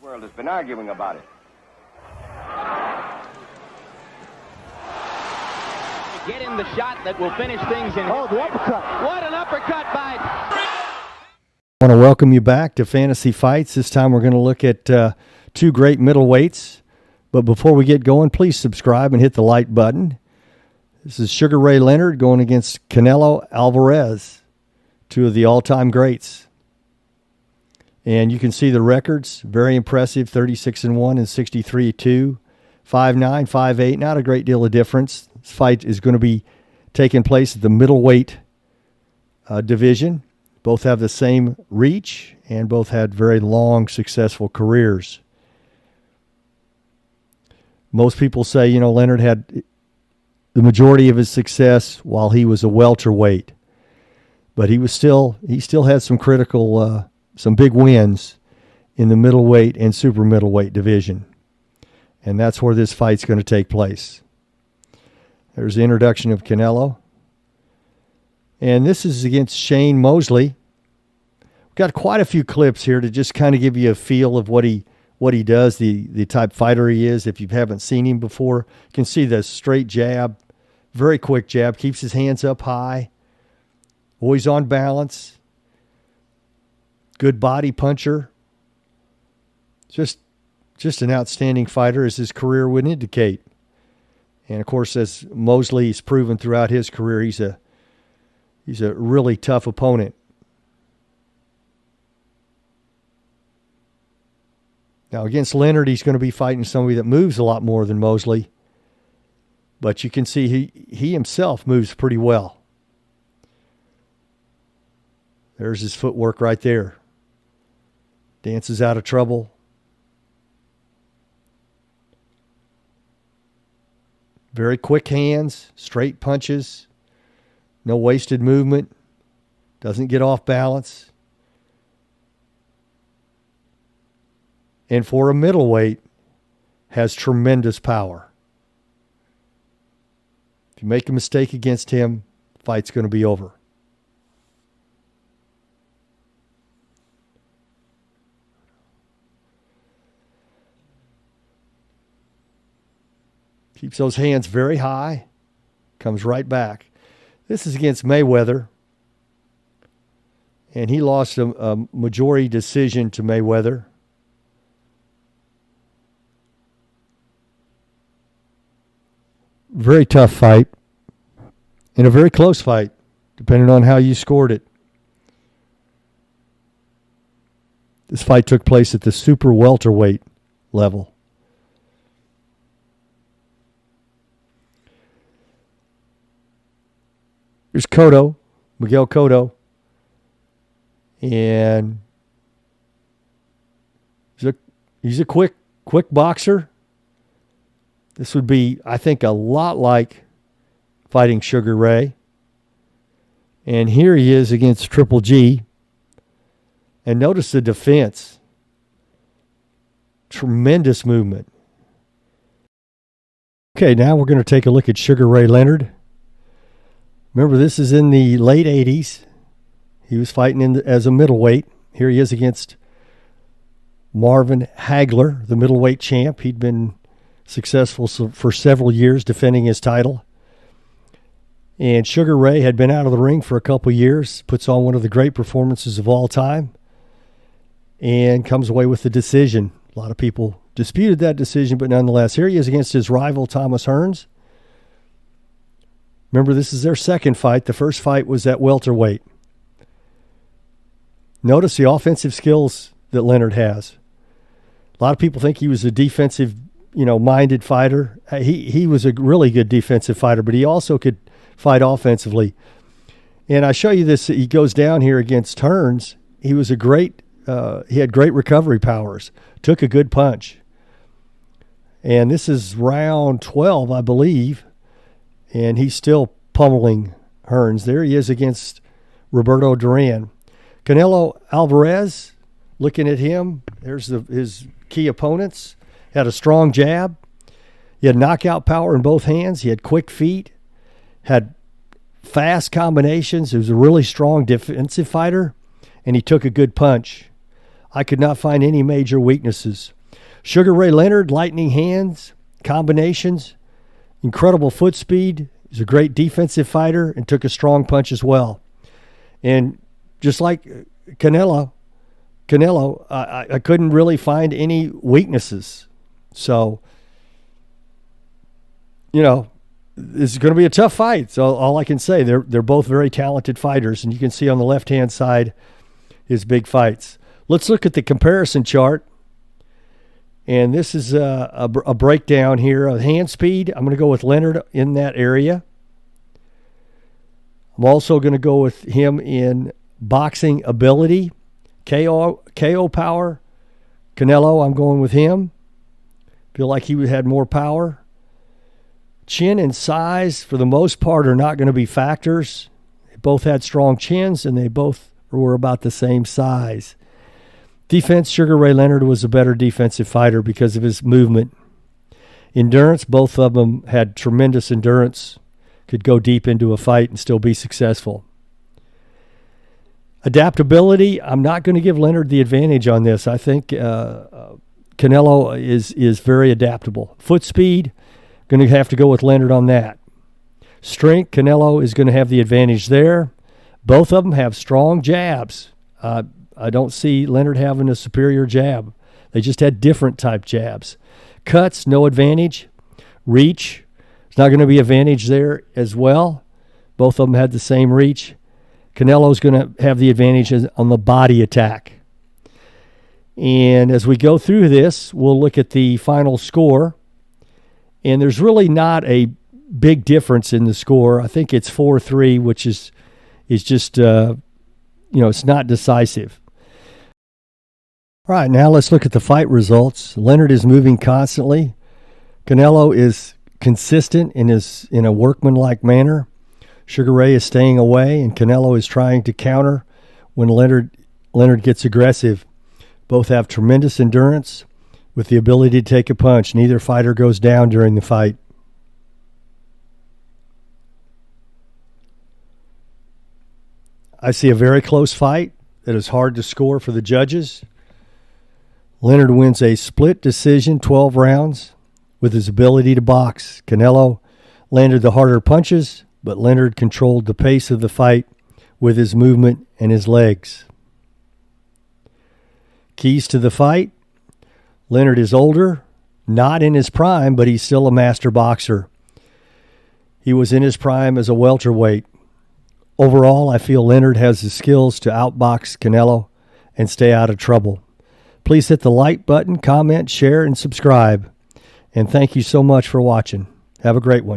world has been arguing about it. Get in the shot that will finish things in. Oh, the uppercut. What an uppercut by. I want to welcome you back to Fantasy Fights. This time we're going to look at two great middleweights. But before we get going, please subscribe and hit the like button. This is Sugar Ray Leonard going against Canelo Alvarez, two of the all-time greats. And you can see the records, very impressive, 36-1 and 63-2, 5'9", 5'8", not a great deal of difference. This fight is going to be taking place at the middleweight division. Both have the same reach and both had very long, successful careers. Most people say, Leonard had the majority of his success while he was a welterweight, but he still had some critical, some big wins in the middleweight and super middleweight division, and that's where this fight's going to take place. There's the introduction of Canelo, and this is against Shane Mosley. We've got quite a few clips here to just kind of give you a feel of what he does, the type fighter he is. If you haven't seen him before, you can see the straight jab, very quick jab, keeps his hands up high, always on balance, good body puncher. Just an outstanding fighter, as his career would indicate. And of course, as Mosley's proven throughout his career, he's a really tough opponent. Now, against Leonard, he's going to be fighting somebody that moves a lot more than Mosley. But you can see he himself moves pretty well. There's his footwork right there. Dances out of trouble. Very quick hands, straight punches, no wasted movement, doesn't get off balance. And for a middleweight, has tremendous power. If you make a mistake against him, the fight's going to be over. Keeps those hands very high, comes right back. This is against Mayweather, and he lost a majority decision to Mayweather. Very tough fight, and a very close fight, depending on how you scored it. This fight took place at the super welterweight level. Here's Miguel Cotto, and he's a quick boxer. This would be, I think, a lot like fighting Sugar Ray. And here he is against Triple G. And notice the defense. Tremendous movement. Okay, now we're going to take a look at Sugar Ray Leonard. Remember, this is in the late 80s. He was fighting as a middleweight. Here he is against Marvin Hagler, the middleweight champ. He'd been successful for several years defending his title. And Sugar Ray had been out of the ring for a couple years, puts on one of the great performances of all time, and comes away with the decision. A lot of people disputed that decision, but nonetheless, here he is against his rival, Thomas Hearns. Remember, this is their second fight. The first fight was at welterweight. Notice the offensive skills that Leonard has. A lot of people think he was a defensive minded fighter. He was a really good defensive fighter, but he also could fight offensively. And I show you this. He goes down here against Hearns. He was he had great recovery powers. Took a good punch. And this is round 12, I believe. And he's still pummeling Hearns. There he is against Roberto Duran. Canelo Alvarez, looking at him, there's his key opponents. Had a strong jab. He had knockout power in both hands. He had quick feet. Had fast combinations. He was a really strong defensive fighter, and he took a good punch. I could not find any major weaknesses Sugar Ray Leonard, lightning hands, combinations, incredible foot speed. He's a great defensive fighter and took a strong punch as well. And just like Canelo, I couldn't really find any weaknesses. So, this is going to be a tough fight. So all I can say, they're both very talented fighters, and you can see on the left-hand side his big fights. Let's look at the comparison chart. And this is a breakdown here of hand speed. I'm going to go with Leonard in that area. I'm also going to go with him in boxing ability, KO power. Canelo, I'm going with him. Feel like he had more power. Chin and size, for the most part, are not going to be factors. They both had strong chins, and they both were about the same size. Defense, Sugar Ray Leonard was a better defensive fighter because of his movement. Endurance, both of them had tremendous endurance, could go deep into a fight and still be successful. Adaptability, I'm not going to give Leonard the advantage on this. I think Canelo is very adaptable. Foot speed, going to have to go with Leonard on that. Strength, Canelo is going to have the advantage there. Both of them have strong jabs. I don't see Leonard having a superior jab. They just had different type jabs. Cuts, no advantage. Reach, it's not going to be advantage there as well. Both of them had the same reach. Canelo's going to have the advantage on the body attack. And as we go through this, we'll look at the final score. And there's really not a big difference in the score. I think it's 4-3, which is just, it's not decisive. All right, now let's look at the fight results. Leonard is moving constantly. Canelo is consistent in a workmanlike manner. Sugar Ray is staying away, and Canelo is trying to counter when Leonard gets aggressive. Both have tremendous endurance with the ability to take a punch. Neither fighter goes down during the fight. I see a very close fight that is hard to score for the judges. Leonard wins a split decision, 12 rounds, with his ability to box. Canelo landed the harder punches, but Leonard controlled the pace of the fight with his movement and his legs. Keys to the fight: Leonard is older, not in his prime, but he's still a master boxer. He was in his prime as a welterweight. Overall, I feel Leonard has the skills to outbox Canelo and stay out of trouble. Please hit the like button, comment, share, and subscribe. And thank you so much for watching. Have a great one.